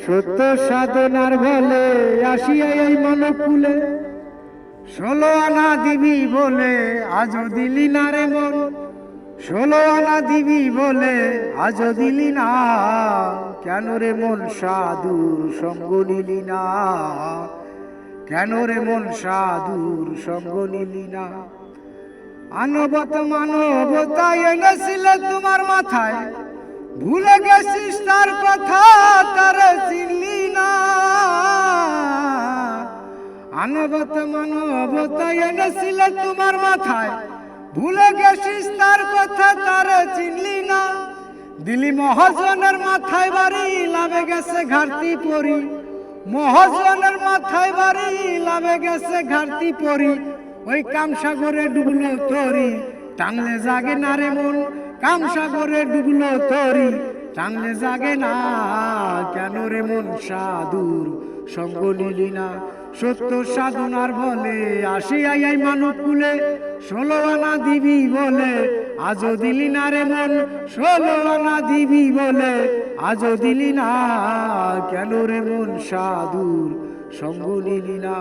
সত্য সাধনার বলে আসিয়া এই মনকুলে, 16 আনা দিবি বলে আজও দিলি না রে মন, 16 আনা দিবি বলে আজও দিলি না, কেন রে মন সাধুর সঙ্গ নিলি না, কেন রে মন সাধুর সঙ্গ নিলি না। মানবতা এনেছিলে তোমার মাথায়, ভুলে গেছিস তার কথা, তার চিনলি না। মানবতা এনেছিলে তোমার মাথায়, ভুলে গেছিস তার কথা, তার চিনলি না। দিলি মহাজনের মাথায় বাড়ি, লাভে গেছে ঘাটতি পরি, মহাজনের মাথায় বাড়ি, লাভে গেছে ঘাটতি পরি। ওই কামসাগরে ডুবলো তরি, টাংলে জাগে না রে মন, কামসাগরে ডুবলো তরি, টাংলে জাগে না, কেন রে মন সাধুর সঙ্গ নিলি না। সত্য সাধনার বলে আসিয়া এই মানবকুলে, 16 আনা দিবি বলে আজও দিলি না রে মন, 16 আনা দিবি বলে আজও দিলি না, কেন রে মন সাধুর সঙ্গ নিলি না।